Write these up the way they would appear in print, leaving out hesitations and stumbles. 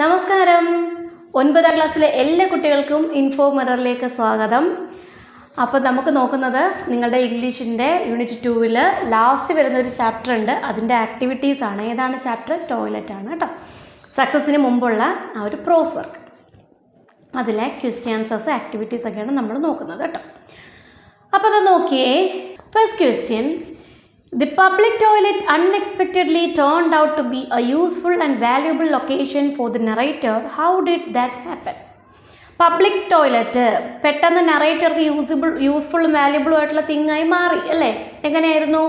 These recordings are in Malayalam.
നമസ്കാരം. 9ാം ക്ലാസ്സിലെ എല്ലാ കുട്ടികൾക്കും ഇൻഫോ മിററിലേക്ക് സ്വാഗതം. അപ്പോൾ നമുക്ക് നോക്കുന്നത് നിങ്ങളുടെ ഇംഗ്ലീഷിൻ്റെ യൂണിറ്റ് 2-ൽ ലാസ്റ്റ് വരുന്നൊരു ചാപ്റ്റർ ഉണ്ട്. അതിൻ്റെ ആക്ടിവിറ്റീസ് ആണ്. ഏതാണ് ചാപ്റ്റർ? ടോയ്ലറ്റ് ആണ് കേട്ടോ. സക്സസ്സിന് മുമ്പുള്ള ആ ഒരു പ്രോസ് വർക്ക്, അതിലെ ക്വസ്റ്റ്യൻസസ് ആക്ടിവിറ്റീസ് ഒക്കെയാണ് നമ്മൾ നോക്കുന്നത് കേട്ടോ. അപ്പോൾ അത് നോക്കിയേ. First question: The public toilet unexpectedly turned out to be a useful and valuable location for the narrator. How did that happen? Public toilet പെട്ടെന്ന് നറേറ്റർക്ക് യൂസ്ഫുള്ളും വാല്യുബിളും ആയിട്ടുള്ള തിങ്ങായി മാറി അല്ലേ? എങ്ങനെയായിരുന്നു?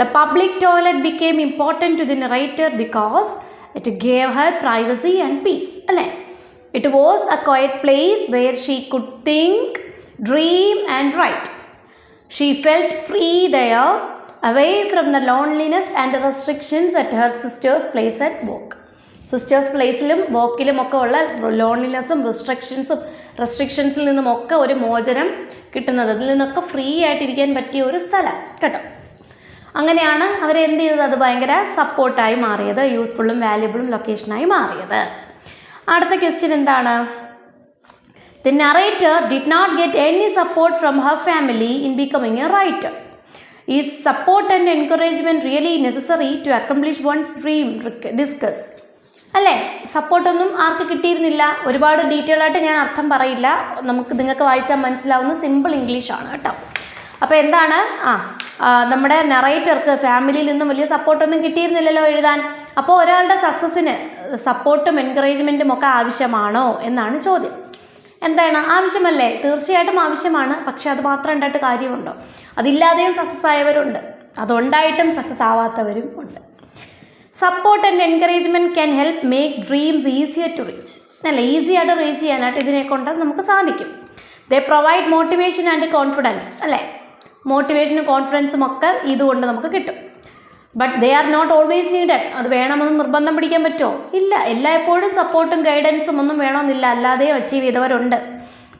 The public toilet became important to the narrator because it gave her privacy and peace അല്ലേ? It was a quiet place where she could think, dream and write. She felt free there, away from the loneliness and the restrictions at her sister's place at work. Sister's പ്ലേസിലും വർക്കിലും ഒക്കെ ഉള്ള ലോൺലിനെസ്സും റെസ്ട്രിക്ഷൻസിൽ നിന്നുമൊക്കെ ഒരു മോചനം കിട്ടുന്നത്, അതിൽ നിന്നൊക്കെ ഫ്രീ ആയിട്ടിരിക്കാൻ പറ്റിയ ഒരു സ്ഥലം കേട്ടോ. അങ്ങനെയാണ് അവരെന്ത് ചെയ്തത്? അത് ഭയങ്കര സപ്പോർട്ടായി മാറിയത്, യൂസ്ഫുള്ളും വാല്യുബിളും ലൊക്കേഷനായി മാറിയത്. അടുത്ത ക്വസ്റ്റ്യൻ എന്താണ്? The narrator did not get any support from her family in becoming a writer. Is support and encouragement really necessary to accomplish one's dream? Discuss. അല്ലേ? സപ്പോർട്ടൊന്നും ആർക്ക് കിട്ടിയിരുന്നില്ല. ഒരുപാട് ഡീറ്റെയിൽ ആയിട്ട് ഞാൻ അർത്ഥം പറയില്ല, നിങ്ങൾക്ക് വായിച്ചാൽ മനസ്സിലാവുന്ന സിമ്പിൾ ഇംഗ്ലീഷാണ് കേട്ടോ. അപ്പോൾ എന്താണ്? നമ്മുടെ നറേറ്റർക്ക് ഫാമിലിയിൽ നിന്നും വലിയ സപ്പോർട്ടൊന്നും കിട്ടിയിരുന്നില്ലല്ലോ എഴുതാൻ. അപ്പോൾ ഒരാളുടെ സക്സസ്സിന് സപ്പോർട്ടും എൻകറേജ്മെൻറ്റും ഒക്കെ ആവശ്യമാണോ എന്നാണ് ചോദ്യം. എന്താണ്? ആവശ്യമല്ലേ? തീർച്ചയായിട്ടും ആവശ്യമാണ്. പക്ഷെ അത് മാത്രം ഉണ്ടായിട്ട് കാര്യമുണ്ടോ? അതില്ലാതെയും സക്സസ് ആയവരുണ്ട്, അതുണ്ടായിട്ടും സക്സസ് ആവാത്തവരും ഉണ്ട്. Support and encouragement can help make dreams easier to reach അല്ലേ? ഈസി ആയിട്ട് റീച്ച് ചെയ്യാനായിട്ട് ഇതിനെ കൊണ്ട് നമുക്ക് സാധിക്കും. They provide motivation and confidence അല്ലേ? മോട്ടിവേഷനും കോൺഫിഡൻസും ഒക്കെ ഇതുകൊണ്ട് നമുക്ക് കിട്ടും. But they are not always needed. അത് വേണമെന്ന് നിർബന്ധം പിടിക്കാൻ പറ്റുമോ? ഇല്ല. എല്ലായ്പ്പോഴും സപ്പോർട്ടും ഗൈഡൻസും ഒന്നും വേണമെന്നില്ല, അല്ലാതെയും അച്ചീവ് ചെയ്തവരുണ്ട്.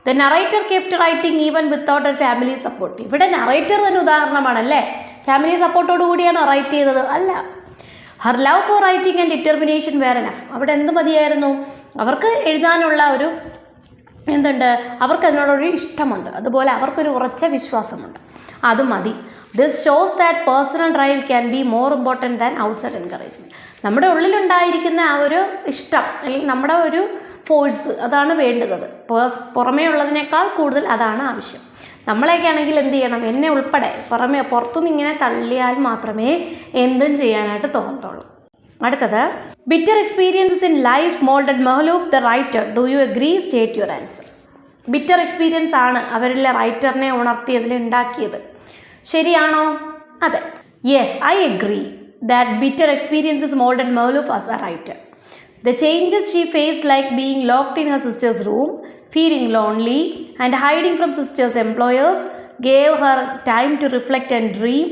The narrator kept writing even without a family support. ഇവിടെ നറേറ്റർ തന്നെ ഉദാഹരണമാണല്ലേ? ഫാമിലി സപ്പോർട്ടോട് കൂടിയാണ് റൈറ്റ് ചെയ്തത്? അല്ല. Her love for writing and determination were enough. അവിടെ എന്ത് മതിയായിരുന്നു? അവർക്ക് എഴുതാനുള്ള ഒരു അവർക്ക് അതിനോടൊരു ഇഷ്ടമുണ്ട്, അതുപോലെ അവർക്കൊരു ഉറച്ച വിശ്വാസമുണ്ട്, അത് മതി. This shows that personal drive can be more important than outside encouragement. നമ്മുടെ ഉള്ളിലുണ്ടായിരിക്കുന്ന ആ ഒരു ഇഷ്ടം അല്ലെങ്കിൽ നമ്മുടെ ഒരു ഫോഴ്സ്, അതാണ് വേണ്ടത്. പുറമേ ഉള്ളതിനേക്കാൾ കൂടുതൽ അതാണ് ആവശ്യം. നമ്മളെയൊക്കെ ആണെങ്കിൽ എന്ത് ചെയ്യണം? എന്നെ ഉൾപ്പെടെ പുറത്തുനിന്ന് ഇങ്ങനെ തള്ളിയാൽ മാത്രമേ എന്തും ചെയ്യാനായിട്ട് തോന്നത്തുള്ളൂ. അടുത്തത്: bitter experiences in life moulded Mehlouf the writer. Do you agree? State your answer. Bitter experience ആണ് അവരിലെ റൈറ്ററിനെ ഉണർത്തിയതിൽ ഉണ്ടാക്കിയത്. ശരിയാണോ? അതെ. Yes, I agree that bitter experiences moulded Mehlouf as a writer. The changes she faced, like being locked in her sister's room, feeling lonely, and hiding from sister's employers, gave her time to reflect and dream.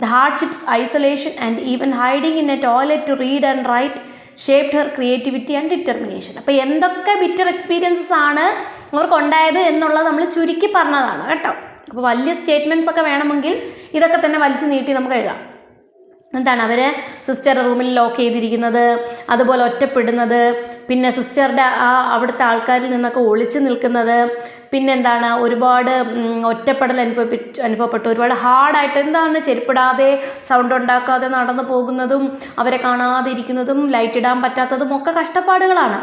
The hardships, isolation, and even hiding in a toilet to read and write shaped her creativity and determination. അപ്പോൾ എന്തൊക്കെ ബിറ്റർ എക്സ്പീരിയൻസസ് ആണ് അവർക്കുണ്ടായത് എന്നുള്ളത് നമ്മൾ ചുരുക്കി പറഞ്ഞതാണ് കേട്ടോ. അപ്പോൾ വലിയ സ്റ്റേറ്റ്മെൻറ്റ്സ് ഒക്കെ വേണമെങ്കിൽ ഇതൊക്കെ തന്നെ വലിച്ചു നീട്ടി നമുക്ക് എഴുതാം. എന്താണ്? അവർ സിസ്റ്ററുടെ റൂമിൽ ലോക്ക് ചെയ്തിരിക്കുന്നത്, അതുപോലെ ഒറ്റപ്പെടുന്നത്, പിന്നെ സിസ്റ്ററുടെ അവിടുത്തെ ആൾക്കാരിൽ നിന്നൊക്കെ ഒളിച്ചു നിൽക്കുന്നത്, പിന്നെന്താണ് ഒരുപാട് ഒറ്റപ്പെടൽ അനുഭവപ്പെട്ടു, ഒരുപാട് ഹാർഡായിട്ട് എന്താണ് ചെരുപ്പിടാതെ സൗണ്ട് ഉണ്ടാക്കാതെ നടന്നു പോകുന്നതും, അവരെ കാണാതെ ഇരിക്കുന്നതും, ലൈറ്റ് ഇടാൻ പറ്റാത്തതും ഒക്കെ കഷ്ടപ്പാടുകളാണ്.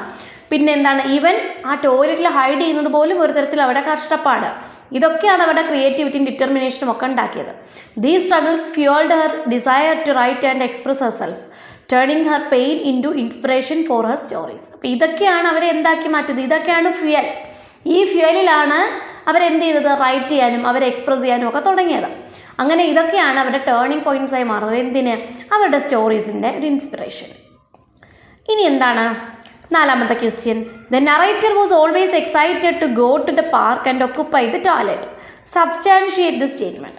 പിന്നെ എന്താണ്? ഈവൻ ആ ടോയ്ലറ്റിൽ ഹൈഡ് ചെയ്യുന്നത് പോലും ഒരു തരത്തിൽ അവരുടെ കഷ്ടപ്പാട്. ഇതൊക്കെയാണ് അവരുടെ ക്രിയേറ്റിവിറ്റിയും ഡിറ്റർമിനേഷനും ഒക്കെ ഉണ്ടാക്കിയത്. These struggles fuelled her desire to write and express herself, turning her pain into inspiration for her stories. അപ്പോൾ ഇതൊക്കെയാണ് അവരെ എന്താക്കി മാറ്റിയത്. ഇതൊക്കെയാണ് ഫ്യൂവൽ. ഈ ഫ്യൂവലിലാണ് അവരെന്ത് ചെയ്തത്? റൈറ്റ് ചെയ്യാനും അവരെ എക്സ്പ്രസ് ചെയ്യാനും ഒക്കെ തുടങ്ങിയത്. അങ്ങനെ ഇതൊക്കെയാണ് അവരുടെ ടേണിംഗ് പോയിൻറ്റ്സായി മാറുന്നത്. എന്തിന്? അവരുടെ സ്റ്റോറീസിൻ്റെ ഒരു ഇൻസ്പിറേഷൻ. ഇനി എന്താണ്? 4ാമത്തെ question: the narrator was always excited to go to the park and occupy the toilet. Substantiate the statement.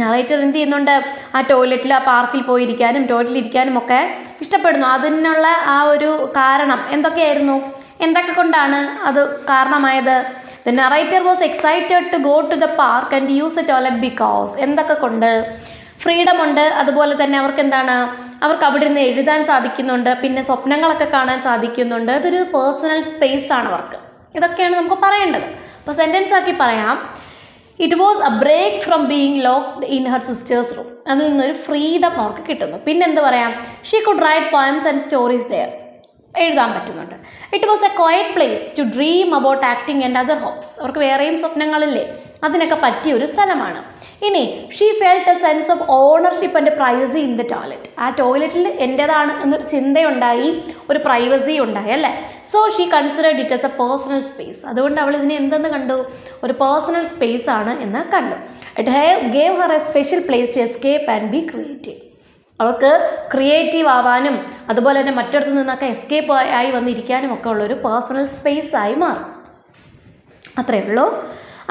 Narrator എന്ത് ചെയ്യുന്നുണ്ട്? ആ ടോയ്ലറ്റിൽ, ആ പാർക്കിൽ പോയിരിക്കാനും ടോയ്ലറ്റിൽ ഇരിക്കാനും ഒക്കെ ഇഷ്ടപ്പെടുന്നു. അതിനുള്ള ആ ഒരു കാരണം എന്തൊക്കെയായിരുന്നു? എന്തൊക്കെ കൊണ്ടാണ് അത് കാരണമായത്? The narrator was excited to go to the park and use the toilet because. എന്തൊക്കെ കൊണ്ട്? ഫ്രീഡം ഉണ്ട്. അതുപോലെ തന്നെ അവർക്ക് എന്താണ്, അവർക്ക് അവിടെ നിന്ന് എഴുതാൻ സാധിക്കുന്നുണ്ട്, പിന്നെ സ്വപ്നങ്ങളൊക്കെ കാണാൻ സാധിക്കുന്നുണ്ട്. അതൊരു പേഴ്സണൽ സ്പേസ് ആണ് അവർക്ക്. ഇതൊക്കെയാണ് നമുക്ക് പറയേണ്ടത്. അപ്പോൾ സെൻറ്റൻസ് ആക്കി പറയാം. It was a break from being locked in her sister's room. അതിൽ നിന്നൊരു ഫ്രീഡം അവർക്ക് കിട്ടുന്നു. പിന്നെന്ത് പറയാം, she could write poems and stories there. എഴുതാൻ പറ്റുന്നുണ്ട്. It was a quiet place to dream about acting and other hopes. അവർക്ക് വേറെയും സ്വപ്നങ്ങളില്ലേ, അതിനൊക്കെ പറ്റിയ ഒരു സ്ഥലമാണ്. ഇനി she felt a sense of ownership and privacy in the toilet. ആ ടോയ്ലറ്റിൽ എൻ്റേതാണ് എന്നൊരു ചിന്തയുണ്ടായി, ഒരു പ്രൈവസി ഉണ്ടായി അല്ലേ. So she considered it as A personal space. അതുകൊണ്ട് അവൾ ഇതിനെ എന്തെന്ന് കണ്ടു, ഒരു പേഴ്സണൽ സ്പേസ് ആണ് എന്ന് കണ്ടു. It gave her a special place to escape and be creative. അവൾക്ക് ക്രിയേറ്റീവ് ആവാനും അതുപോലെ തന്നെ മറ്റിടത്തു നിന്നൊക്കെ എസ്കേപ്പ് ആയി വന്നിരിക്കാനും ഒക്കെ ഉള്ളൊരു പേഴ്സണൽ സ്പേസ് ആയി മാറും. അത്രയേ ഉള്ളൂ.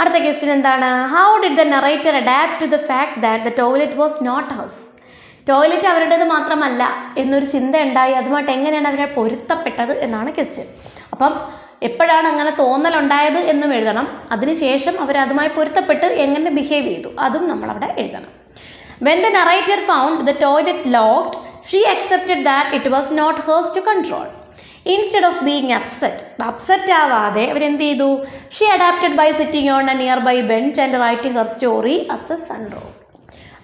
അടുത്ത ക്വസ്റ്റ്യൻ എന്താണ്, how did the narrator adapt to the fact that the toilet was not house. Toilet അവരുടേത് മാത്രമല്ല എന്നൊരു ചിന്ത ഉണ്ടായി, അതുമായിട്ട് എങ്ങനെയാണ് അവരെ പൊരുത്തപ്പെട്ടത് എന്നാണ് ക്വസ്റ്റ്യൻ. അപ്പം എപ്പോഴാണ് അങ്ങനെ തോന്നലുണ്ടായത് എന്നും എഴുതണം. അതിനുശേഷം അവരതുമായി പൊരുത്തപ്പെട്ട് എങ്ങനെ ബിഹേവ് ചെയ്തു അതും നമ്മളവിടെ എഴുതണം. When the narrator found the toilet locked, she accepted that it was not hers to control. Instead of being upset ആവാതെ അവരെന്ത് ചെയ്തു, she adapted by sitting on a nearby bench and writing her story as the sun rose.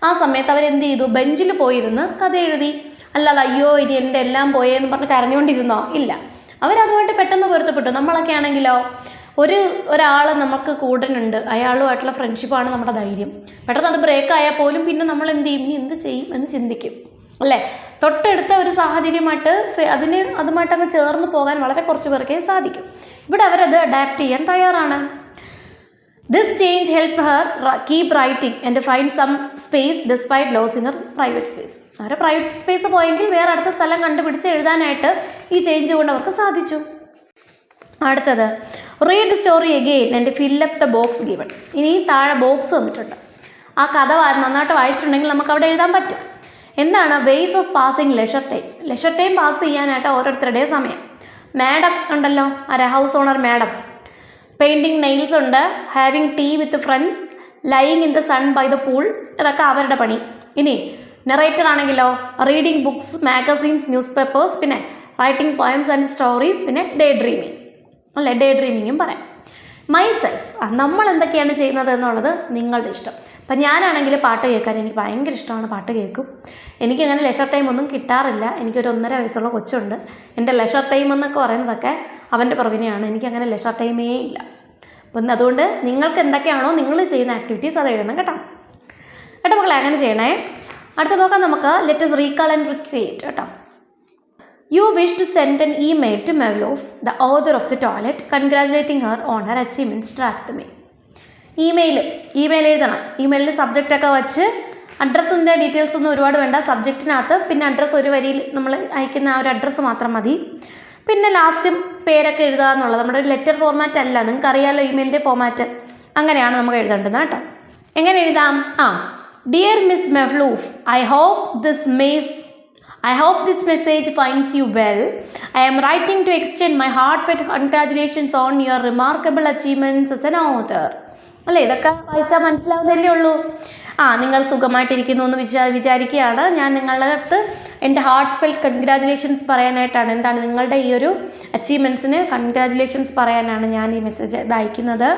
ആ സമയത്ത് അവരെന്ത് ചെയ്തു, ബെഞ്ചിൽ പോയിരുന്ന് കഥ എഴുതി. അല്ലാതെ അയ്യോ ഇനി എൻ്റെ എല്ലാം പോയെന്ന് പറഞ്ഞ് കരഞ്ഞുകൊണ്ടിരുന്നോ, ഇല്ല. അവരതുമായിട്ട് പെട്ടെന്ന് പൊരുത്തപ്പെട്ടു. നമ്മളൊക്കെ ആണെങ്കിലോ, ഒരാൾ നമുക്ക് കൂടനുണ്ട്, അയാളുമായിട്ടുള്ള ഫ്രണ്ട്ഷിപ്പാണ് നമ്മുടെ ധൈര്യം. പെട്ടെന്ന് അത് ബ്രേക്ക് ആയാൽ പോലും പിന്നെ നമ്മൾ എന്ത് ചെയ്യും, ഇനി എന്ത് ചെയ്യും എന്ന് ചിന്തിക്കും അല്ലേ. തൊട്ടടുത്ത ഒരു സാഹചര്യമായിട്ട് അതുമായിട്ട് അങ്ങ് ചേർന്ന് പോകാൻ വളരെ കുറച്ച് പേർക്കേ സാധിക്കും. ഇവിടെ അവരത് അഡാപ്റ്റ് ചെയ്യാൻ തയ്യാറാണ്. This change help her keep writing and find some space despite losing her private space. അവരെ പ്രൈവറ്റ് സ്പേസ് പോയെങ്കിൽ വേറെ അടുത്ത സ്ഥലം കണ്ടുപിടിച്ച് എഴുതാനായിട്ട് ഈ ചേഞ്ച് കൊണ്ട് അവർക്ക് സാധിച്ചു. അടുത്തത്, read the story again and fill up the box given. ഇനി താഴെ ബോക്സ് വന്നിട്ടുണ്ട്. ആ കഥ നന്നായിട്ട് വായിച്ചിട്ടുണ്ടെങ്കിൽ നമുക്ക് അവിടെ എഴുതാൻ പറ്റും. എന്താണ് ways of passing leisure time. Leisure time pass ചെയ്യാനായിട്ട് ഓരോരുത്തരുടെയും സമയം. മാഡം ഉണ്ടല്ലോ, ആരാ, house owner madam. Painting nails ഉണ്ട്, having tea with friends, lying in the sun by the pool, ഇതൊക്കെ അവരുടെ പണി. ഇനി നെറേറ്റർ ആണെങ്കിലോ, reading books, magazines, newspapers, പിന്നെ റൈറ്റിംഗ് പോയംസ് ആൻഡ് സ്റ്റോറീസ്, പിന്നെ ഡേ ഡ്രീമിങ് അല്ലേ, ഡേ ഡ്രീമിങ്ങും പറയാം. മൈസെൽഫ്, നമ്മൾ എന്തൊക്കെയാണ് ചെയ്യുന്നത് എന്നുള്ളത് നിങ്ങളുടെ ഇഷ്ടം. അപ്പം ഞാനാണെങ്കിൽ പാട്ട് കേൾക്കാൻ എനിക്ക് ഭയങ്കര ഇഷ്ടമാണ്, പാട്ട് കേൾക്കും. എനിക്കങ്ങനെ ലെഷർ ടൈം ഒന്നും കിട്ടാറില്ല. എനിക്കൊരു 1.5 വയസ്സുള്ള കൊച്ചുണ്ട്. എൻ്റെ ലെഷർ ടൈം എന്നൊക്കെ പറയുന്നതൊക്കെ അവൻ്റെ പുറകിനെയാണ്. എനിക്കങ്ങനെ ലെഷർ ടൈമേ ഇല്ല. അപ്പം അതുകൊണ്ട് നിങ്ങൾക്ക് എന്തൊക്കെയാണോ നിങ്ങൾ ചെയ്യുന്ന ആക്ടിവിറ്റീസ് അത് എഴുതണം കേട്ടോ. കേട്ടോ മക്കളെ, അങ്ങനെ ചെയ്യണേ. അടുത്ത നോക്കാം നമുക്ക്. Let us recall and recreate കേട്ടോ. You wish to send an email to Mevlov, the author of the toilet, congratulating her on her achievements. Draft mail. Email എഴുതണം. ഇമെയിലിൽ സബ്ജക്റ്റൊക്കെ വച്ച്, അഡ്രസ്സിൻ്റെ ഡീറ്റെയിൽസ് ഒന്നും ഒരുപാട് വേണ്ട. സബ്ജക്റ്റിനകത്ത് പിന്നെ അഡ്രസ്സ് ഒരു വരിയിൽ നമ്മൾ അയക്കുന്ന ആ ഒരു അഡ്രസ്സ് മാത്രം മതി. പിന്നെ ലാസ്റ്റും പേരൊക്കെ എഴുതുക എന്നുള്ളത് നമ്മുടെ ഒരു ലെറ്റർ ഫോർമാറ്റ് അല്ല. നിങ്ങൾക്ക് അറിയാമല്ലോ ഇമെയിലിൻ്റെ ഫോർമാറ്റ്. അങ്ങനെയാണ് നമുക്ക് എഴുതേണ്ടത് കേട്ടോ. എങ്ങനെ എഴുതാം? Dear miss Mevlouf, I hope this message finds you well. I am writing to extend my heartfelt congratulations on your remarkable achievements as an author. അല്ലേ, ഇതൊക്കെ വായിച്ചാൽ മനസ്സിലാവുന്നതല്ലേ ഉള്ളൂ. നിങ്ങൾ സുഖമായിട്ടിരിക്കുന്നു എന്ന് വിചാരിക്കുകയാണ്. ഞാൻ നിങ്ങളുടെ അടുത്ത് എൻ്റെ ഹാർട്ട്ഫെൽറ്റ് കൺഗ്രാജുലേഷൻസ് പറയാനായിട്ടാണ്. എന്താണ്, നിങ്ങളുടെ ഈ ഒരു അച്ചീവ്മെൻറ്റ്സിന് കൺഗ്രാജുലേഷൻസ് പറയാനാണ് ഞാൻ ഈ മെസ്സേജ് അയക്കുന്നത്.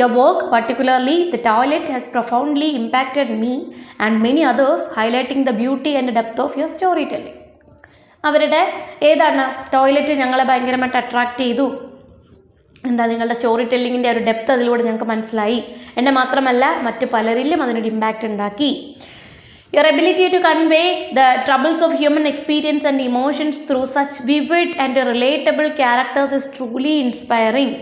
Your work, particularly the toilet, has profoundly impacted me and many others, highlighting the beauty and depth of your story telling. അവരുടെ ഏതാണ് ടോയ്ലറ്റ് ഞങ്ങളെ ഭയങ്കരമായിട്ട് അട്രാക്റ്റ് ചെയ്തു. നിങ്ങളുടെ സ്റ്റോറി ടെല്ലിങ്ങിൻ്റെ ഒരു ഡെപ്ത് അതിലൂടെ ഞങ്ങൾക്ക് മനസ്സിലായി. എന്നെ മാത്രമല്ല മറ്റു പലരിലും അതിനൊരു ഇമ്പാക്റ്റ് ഉണ്ടാക്കി. Your ability to convey the troubles of human experience and emotions through such vivid and relatable characters is truly inspiring.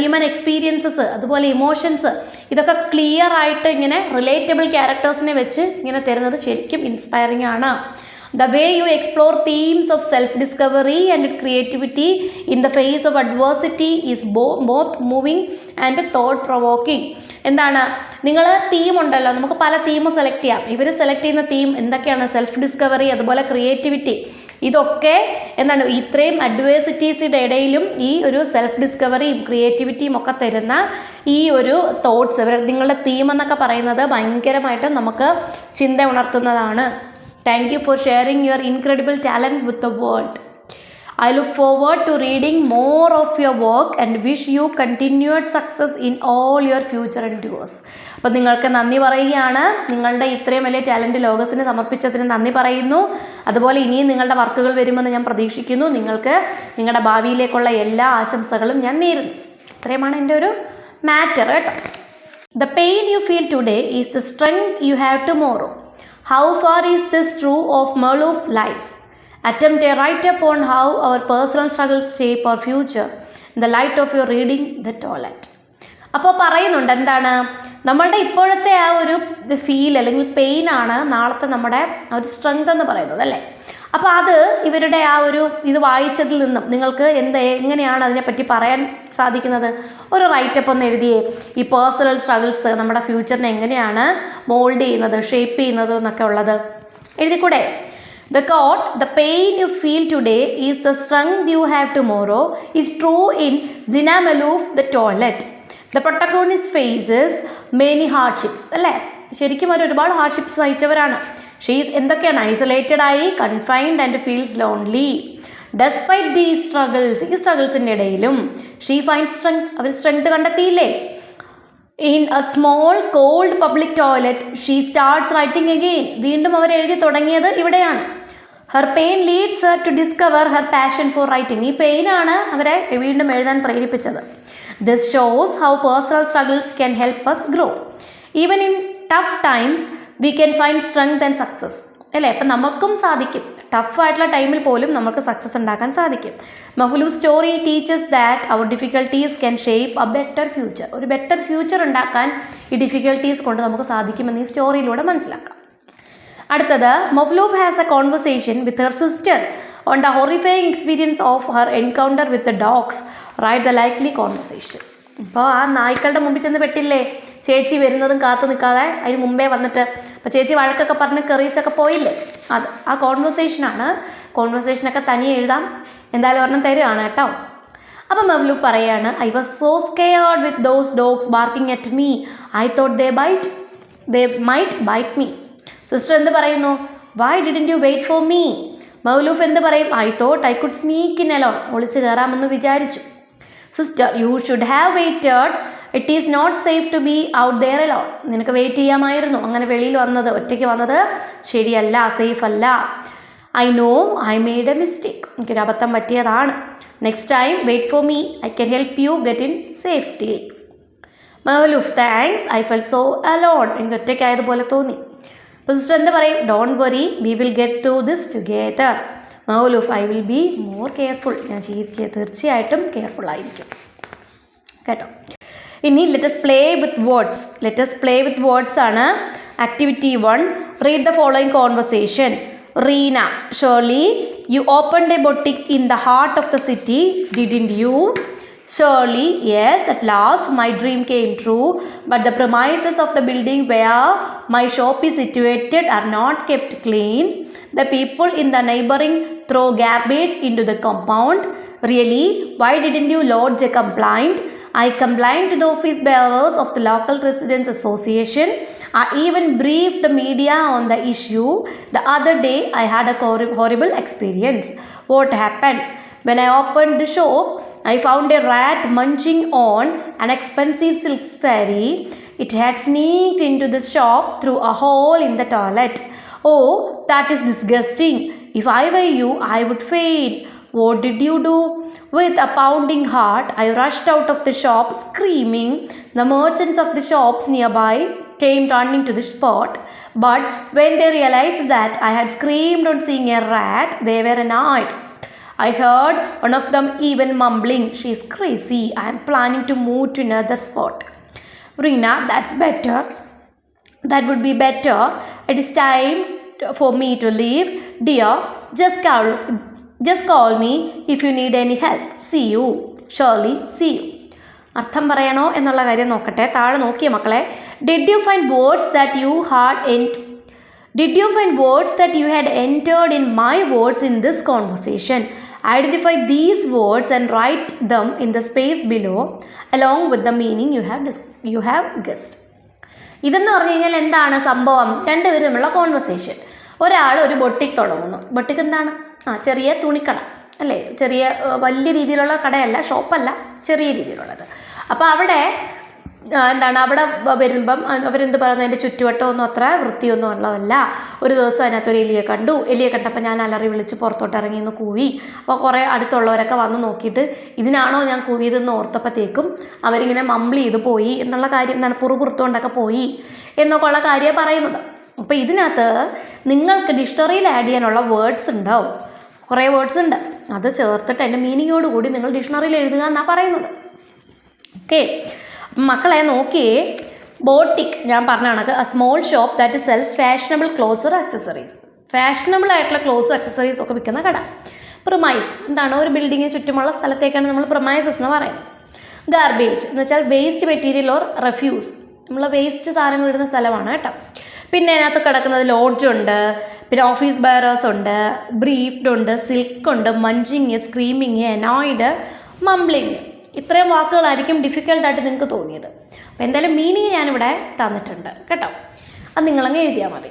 Human experiences അതുപോലെ ഇമോഷൻസ് ഇതൊക്കെ ക്ലിയർ ആയിട്ട് ഇങ്ങനെ റിലേറ്റബിൾ ക്യാരക്ടേഴ്സിനെ വെച്ച് ഇങ്ങനെ തരുന്നത് ശരിക്കും ഇൻസ്പയറിംഗ് ആണ്. The way you explore themes of self-discovery and creativity in the face of adversity is both moving and thought-provoking. നിങ്ങൾ തീം ഉണ്ടല്ലോ, നമുക്ക് പല തീം സെലക്ട് ചെയ്യാം. ഇവർ സെലക്ട് ചെയ്യുന്ന തീം എന്തൊക്കെയാണ്? സെൽഫ് ഡിസ്കവറി, അതുപോലെ ക്രിയേറ്റിവിറ്റി, ഇതൊക്കെ എന്താണ് ഇത്രയും അഡ്വേഴ്സിറ്റീസിൻ്റെ ഇടയിലും ഈ ഒരു സെൽഫ് ഡിസ്കവറിയും ക്രിയേറ്റിവിറ്റിയും ഒക്കെ തരുന്ന ഈ ഒരു തോട്ട്സ് നിങ്ങളുടെ തീം എന്നൊക്കെ പറയുന്നത് ഭയങ്കരമായിട്ട് നമുക്ക് ചിന്ത ഉണർത്തുന്നതാണ്. Thank you for sharing your incredible talent with the world. I look forward to reading more of your work and wish you continued success in all your future endeavors. അപ്പോൾ നിങ്ങൾക്ക് നന്ദി പറയുകയാണ്. നിങ്ങളുടെ ഇത്രയും വലിയ ടാലൻറ്റ് ലോകത്തിന് സമർപ്പിച്ചതിന് നന്ദി പറയുന്നു. അതുപോലെ ഇനിയും നിങ്ങളുടെ വർക്കുകൾ വരുമെന്ന് ഞാൻ പ്രതീക്ഷിക്കുന്നു. നിങ്ങൾക്ക് നിങ്ങളുടെ ഭാവിയിലേക്കുള്ള എല്ലാ ആശംസകളും ഞാൻ നേരുന്നു. ഇത്രയുമാണ് എൻ്റെ ഒരു മാറ്റർ കേട്ടോ. The pain you feel today is the strength you have tomorrow. How far is this true of Malouf life? Attempt a write-up on how our personal struggles shape our future in the light of your reading The Toilet. അപ്പോൾ പറയുന്നുണ്ട് എന്താണ്, നമ്മളുടെ ഇപ്പോഴത്തെ ആ ഒരു ഫീൽ അല്ലെങ്കിൽ പെയിനാണ് നാളത്തെ നമ്മുടെ ആ ഒരു സ്ട്രെങ്ത് എന്ന് പറയുന്നത് അല്ലേ. അപ്പോൾ അത് ഇവരുടെ ആ ഒരു ഇത് വായിച്ചതിൽ നിന്നും നിങ്ങൾക്ക് എങ്ങനെയാണ് അതിനെപ്പറ്റി പറയാൻ സാധിക്കുന്നത്? ഒരു റൈറ്റപ്പ് ഒന്ന് എഴുതിയേ. ഈ പേഴ്സണൽ സ്ട്രഗിൾസ് നമ്മുടെ ഫ്യൂച്ചറിനെ എങ്ങനെയാണ് മോൾഡ് ചെയ്യുന്നത്, ഷേപ്പ് ചെയ്യുന്നത് എന്നൊക്കെ ഉള്ളത് എഴുതിക്കൂടെ? The quote, "The pain you feel today is the strength you have tomorrow," is true in Zina Malouf The Toilet. The protagonist faces many hardships. അല്ലേ, ശരിക്കും അവർ ഒരുപാട് ഹാർഡ്ഷിപ്സ് സഹിച്ചവരാണ്. ഷീസ് എന്തൊക്കെയാണ് ഐസൊലേറ്റഡ് ആയി, confined and feels lonely. Despite the struggles, ഈ സ്ട്രഗിൾസിൻ്റെ ഇടയിലും ഷീ ഫൈൻഡ് സ്ട്രെങ്ത്, അവർ സ്ട്രെങ്ത് കണ്ടെത്തിയില്ലേ. In a small cold public toilet she starts writing again. വീണ്ടും അവർ എഴുതി തുടങ്ങിയത് ഇവിടെയാണ്. Her pain leads her to discover her passion for writing. ഈ പെയിനാണ് അവരെ വീണ്ടും എഴുതാൻ പ്രേരിപ്പിച്ചത്. This shows how personal struggles can help us grow. Even in tough times we can find strength and success. അല്ലേ, അപ്പം നമുക്കും സാധിക്കും. ടഫായിട്ടുള്ള ടൈമിൽ പോലും നമുക്ക് സക്സസ് ഉണ്ടാക്കാൻ സാധിക്കും. മഹ്ലൂഫ് സ്റ്റോറി ടീച്ചേഴ്സ് ദാറ്റ് അവർ difficulties can shape a better future. ഒരു ബെറ്റർ ഫ്യൂച്ചർ ഉണ്ടാക്കാൻ ഈ ഡിഫിക്കൽട്ടീസ് കൊണ്ട് നമുക്ക് സാധിക്കുമെന്ന് ഈ സ്റ്റോറിയിലൂടെ മനസ്സിലാക്കാം. അടുത്തത്, Mahlouf has a conversation with her sister on the horrifying experience of her encounter with the dogs. Write the likely conversation. അപ്പോൾ ആ നായ്ക്കളുടെ മുമ്പിൽ ചെന്ന് പെട്ടില്ലേ, ചേച്ചി വരുന്നതും കാത്തു നിൽക്കാതെ അതിന് മുമ്പേ വന്നിട്ട് അപ്പോൾ ചേച്ചി വഴക്കൊക്കെ പറഞ്ഞ് കറിയിച്ചൊക്കെ പോയില്ലേ, അത് ആ കോൺവെർസേഷനാണ്. കോൺവെർസേഷനൊക്കെ തനിയെ എഴുതാം, എന്തായാലും ഒരെണ്ണം തരുവാണ് കേട്ടോ. അപ്പം മഹ്ലൂഫ് പറയാണ്, I was so scared with those dogs barking at me. I thought they might bite me. Sister എന്ത് പറയുന്നു? Why didn't you wait for me? Mahlouf എന്ത് പറയും? I thought I could sneak in alone. ഒളിച്ച് കയറാമെന്ന് വിചാരിച്ചു. Sister, you should have waited. It is not safe to be out there alone. നിനക്ക് വെയിറ്റ് ചെയ്യാമായിരുന്നു, അങ്ങനെ വെളിയിൽ വന്നത്, ഒറ്റയ്ക്ക് വന്നത് ശരിയല്ല, സേഫ് അല്ല. I know I made a mistake. എനിക്കൊരു അബദ്ധം പറ്റിയതാണ്. Next time wait for me. I can help you get in safety. Mahlouf, thanks, I feel so alone. എനിക്ക് ഒറ്റയ്ക്കായതുപോലെ തോന്നി. അപ്പോൾ സിസ്റ്റർ എന്ത് പറയും? Don't worry, we will get to this together. Mahlouf, I will be more careful. ഞാൻ തീർച്ചയായിട്ടും കെയർഫുൾ ആയിരിക്കും കേട്ടോ. ഇനി let's play with words. Let's play with words ആണ് activity 1. Read the following conversation. Reena, Shirley, you opened A boutique in the heart of the city, didn't you? Surely, yes, at last my dream came true, but the premises of the building where my shop is situated are not kept clean. The people in the neighboring throw garbage into the compound. Really, why didn't you lodge a complaint? I complained to the office bearers of the local residents association. I even briefed the media on the issue. The other day I had a horrible experience. What happened? When I opened the shop, I found a rat munching on an expensive silk saree. It had sneaked into the shop through a hole in the toilet. Oh, that is disgusting. If I were you, I would faint. What did you do? With a pounding heart, I rushed out of the shop screaming. The merchants of the shops nearby came running to the spot. But when they realized that I had screamed on seeing a rat, they were annoyed. I heard one of them even mumbling, "She's crazy. I am planning to move to another spot." Reena, that's better. That would be better. It is time for me to leave. Dear, just call me if you need any help. See you. Surely, see you. അർത്ഥം പറയണോ എന്നുള്ള കാര്യം നോക്കട്ടെ. താഴെ നോക്കിയ മക്കളെ. Did you find words that you had Did you find words that you had entered in my words in this conversation? Identify these words and write them in the space below along with the meaning you have guessed. ഇതെന്ന് പറഞ്ഞു കഴിഞ്ഞാൽ എന്താണ് സംഭവം? രണ്ടുപേരും തമ്മിലുള്ള കോൺവെർസേഷൻ. ഒരാൾ ഒരു ബൊട്ടിക് തുടങ്ങുന്നു. ബൊട്ടിക് എന്താണ്? ചെറിയ തുണിക്കട അല്ലേ? ചെറിയ വലിയ രീതിയിലുള്ള കടയല്ല, ഷോപ്പല്ല, ചെറിയ രീതിയിലുള്ളത്. അപ്പോൾ അവിടെ അവിടെ വരുമ്പം അവരെന്ത് പറയുന്നു, എൻ്റെ ചുറ്റുവട്ടമൊന്നും അത്ര വൃത്തിയൊന്നും ഉള്ളതല്ല. ഒരു ദിവസം അതിനകത്തൊരു എലിയെ കണ്ടു. എലിയെ കണ്ടപ്പോൾ ഞാൻ അലറി വിളിച്ച് പുറത്തോട്ട് ഇറങ്ങി നിന്ന് കൂവി. അപ്പോൾ കുറേ അടുത്തുള്ളവരൊക്കെ വന്ന് നോക്കിയിട്ട് ഇതിനാണോ ഞാൻ കൂവിയതെന്ന് ഓർത്തപ്പോഴത്തേക്കും അവരിങ്ങനെ മമ്പിൾ ചെയ്ത് പോയി എന്നുള്ള കാര്യം, എന്താണ് പുറത്തുകൊണ്ടൊക്കെ പോയി എന്നൊക്കെ ഉള്ള കാര്യമാണ് പറയുന്നത്. അപ്പോൾ ഇതിനകത്ത് നിങ്ങൾക്ക് ഡിക്ഷണറിയിൽ ആഡ് ചെയ്യാനുള്ള വേർഡ്സ് ഉണ്ടാവും. കുറേ വേർഡ്സ് ഉണ്ട്. അത് ചേർത്തിട്ട് അതിൻ്റെ മീനിങ്ങോടുകൂടി നിങ്ങൾ ഡിക്ഷണറിയിൽ എഴുതുക എന്നാണ് പറയുന്നത്. ഓക്കെ, മക്കളെ നോക്കിയേ. ബോട്ടിക് ഞാൻ പറഞ്ഞ കണക്ക് A small shop that cells fashionable clothes or accessories. Fashionable ആയിട്ടുള്ള ക്ലോത്ത്സും ആക്സസറീസും ഒക്കെ വിൽക്കുന്ന കട. പ്രിമൈസ് എന്താണ്? ഒരു ബിൽഡിങ്ങിന് ചുറ്റുമുള്ള സ്ഥലത്തേക്കാണ് നമ്മൾ പ്രിമൈസസ് എന്ന് പറയുന്നത്. ഗാർബേജ് എന്ന് വെച്ചാൽ വേസ്റ്റ് മെറ്റീരിയൽ ഓർ റെഫ്യൂസ്, നമ്മൾ വേസ്റ്റ് സാധനങ്ങൾ ഇടുന്ന സ്ഥലമാണ് കേട്ടോ. പിന്നെ അതിനകത്ത് കിടക്കുന്നത് ലോഡ്ജുണ്ട്, പിന്നെ ഓഫീസ് ബെയറേഴ്സ് ഉണ്ട്, ബ്രീഫ്ഡ് ഉണ്ട്, സിൽക്ക് ഉണ്ട്, മഞ്ചിങ്, സ്ക്രീമിങ്, അനോയിഡ്, മംബ്ലിങ്. ഇത്രയും വാക്കുകളായിരിക്കും ഡിഫിക്കൽട്ടായിട്ട് നിങ്ങൾക്ക് തോന്നിയത്. അപ്പോൾ എന്തായാലും മീനിങ് ഞാനിവിടെ തന്നിട്ടുണ്ട് കേട്ടോ, അത് നിങ്ങളങ്ങ് എഴുതിയാൽ മതി.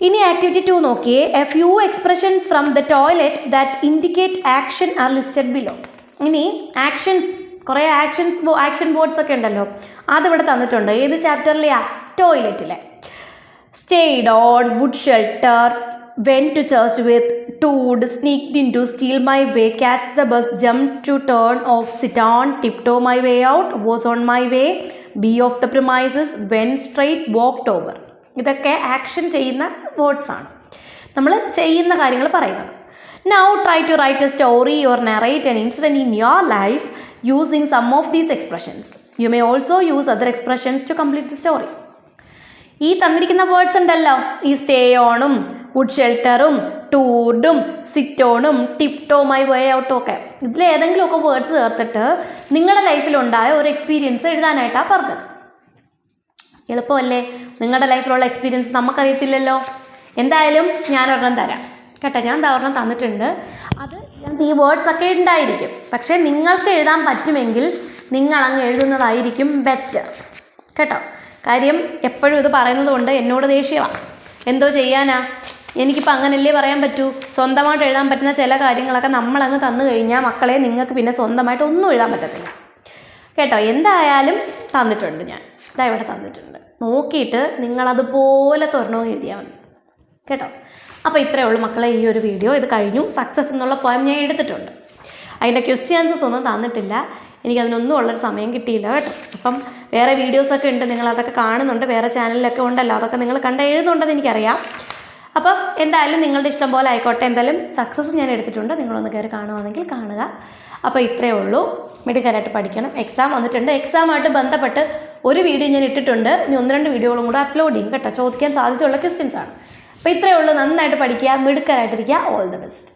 ഇനി ആക്ടിവിറ്റി 2 നോക്കിയേ. A few expressions from the toilet that indicate action are listed below. ഇനി ആക്ഷൻസ്, കുറേ ആക്ഷൻ വേർഡ്സ് ഒക്കെ ഉണ്ടല്ലോ, അതിവിടെ തന്നിട്ടുണ്ട്. ഏത് ചാപ്റ്ററിലെയാ? ടോയ്ലറ്റിലെ. Stayed on, would shelter, went to church with, toured, sneaked into, steal my way, catch the bus, jump to, turn off, sit on, tiptoe my way out, was on my way, be off the premises, went straight, walked over. ഇതൊക്കെ ആക്ഷൻ ചെയ്യുന്ന വേർഡ്സാണ്, നമ്മൾ ചെയ്യുന്ന കാര്യങ്ങൾ പറയുന്നത്. Now try to write a story or narrate an incident in your life using some of these expressions. You may also use other expressions to complete the story. ഈ തന്നിരിക്കുന്ന വേർഡ്സ് ഉണ്ടല്ലോ, ഈ stay ഓണും would ഷെൽട്ടറും ടൂർഡും സിറ്റോണും tiptoe my way ഔട്ടും ഒക്കെ, ഇതിലേതെങ്കിലുമൊക്കെ വേർഡ്സ് ചേർത്തിട്ട് നിങ്ങളുടെ ലൈഫിലുണ്ടായ ഒരു എക്സ്പീരിയൻസ് എഴുതാനായിട്ടാണ് പറഞ്ഞത്. എളുപ്പമല്ലേ? നിങ്ങളുടെ ലൈഫിലുള്ള എക്സ്പീരിയൻസ് നമുക്കറിയത്തില്ലല്ലോ. എന്തായാലും ഞാനൊരെണ്ണം തരാം കേട്ടോ. ഞാൻ ഒരെണ്ണം തന്നിട്ടുണ്ട്. അത് ഈ വേർഡ്സ് ഒക്കെ ഉണ്ടായിരിക്കും, പക്ഷേ നിങ്ങൾക്ക് എഴുതാൻ പറ്റുമെങ്കിൽ നിങ്ങളങ്ങ് എഴുതുന്നതായിരിക്കും ബെറ്റർ കേട്ടോ. കാര്യം എപ്പോഴും ഇത് പറയുന്നത് കൊണ്ട് എന്നോട് ദേഷ്യമാണ്. എന്തോ ചെയ്യാനാ, എനിക്കിപ്പോൾ അങ്ങനല്ലേ പറയാൻ പറ്റൂ. സ്വന്തമായിട്ട് എഴുതാൻ പറ്റുന്ന ചില കാര്യങ്ങളൊക്കെ നമ്മളങ്ങ് തന്നു കഴിഞ്ഞാൽ മക്കളെ നിങ്ങൾക്ക് പിന്നെ സ്വന്തമായിട്ട് ഒന്നും എഴുതാൻ പറ്റത്തില്ല കേട്ടോ. എന്തായാലും തന്നിട്ടുണ്ട്, ഞാൻ ഇതാ ഇവിടെ തന്നിട്ടുണ്ട്. നോക്കിയിട്ട് നിങ്ങളതുപോലെ തുറണമെന്ന് എഴുതിയാൽ മതി കേട്ടോ. അപ്പോൾ ഇത്രയേ ഉള്ളൂ മക്കളെ ഈ ഒരു വീഡിയോ. ഇത് കഴിഞ്ഞു. സക്സസ് എന്നുള്ള പോയം ഞാൻ എടുത്തിട്ടുണ്ട്. അതിൻ്റെ ക്വസ്റ്റ്യൻസസ് ഒന്നും തന്നിട്ടില്ല, എനിക്കതിനൊന്നും ഉള്ളൊരു സമയം കിട്ടിയില്ല കേട്ടോ. അപ്പം വേറെ വീഡിയോസൊക്കെ ഉണ്ട്, നിങ്ങളതൊക്കെ കാണുന്നുണ്ട്, വേറെ ചാനലിലൊക്കെ ഉണ്ടല്ലോ, അതൊക്കെ നിങ്ങൾ കണ്ട് എഴുതുന്നുണ്ടെന്ന് എനിക്കറിയാം. അപ്പം എന്തായാലും നിങ്ങളുടെ ഇഷ്ടം പോലെ ആയിക്കോട്ടെ. എന്തായാലും സക്സസ് ഞാൻ എടുത്തിട്ടുണ്ട്, നിങ്ങളൊന്ന് കയറി കാണുവാണെങ്കിൽ കാണുക. അപ്പോൾ ഇത്രയേ ഉള്ളൂ. മിടുക്കരായിട്ട് പഠിക്കണം. എക്സാം വന്നിട്ടുണ്ട്. എക്സാമായിട്ട് ബന്ധപ്പെട്ട് ഒരു വീഡിയോ ഞാൻ ഇട്ടിട്ടുണ്ട്. ഇനി 1-2 വീഡിയോകളും കൂടെ അപ്ലോഡ് ചെയ്യും കേട്ടോ. ചോദിക്കാൻ സാധ്യതയുള്ള ക്വസ്റ്റ്യൻസാണ്. അപ്പോൾ ഇത്രയേ ഉള്ളൂ. നന്നായിട്ട് പഠിക്കുക, മിടുക്കരായിട്ടിരിക്കുക. All the best.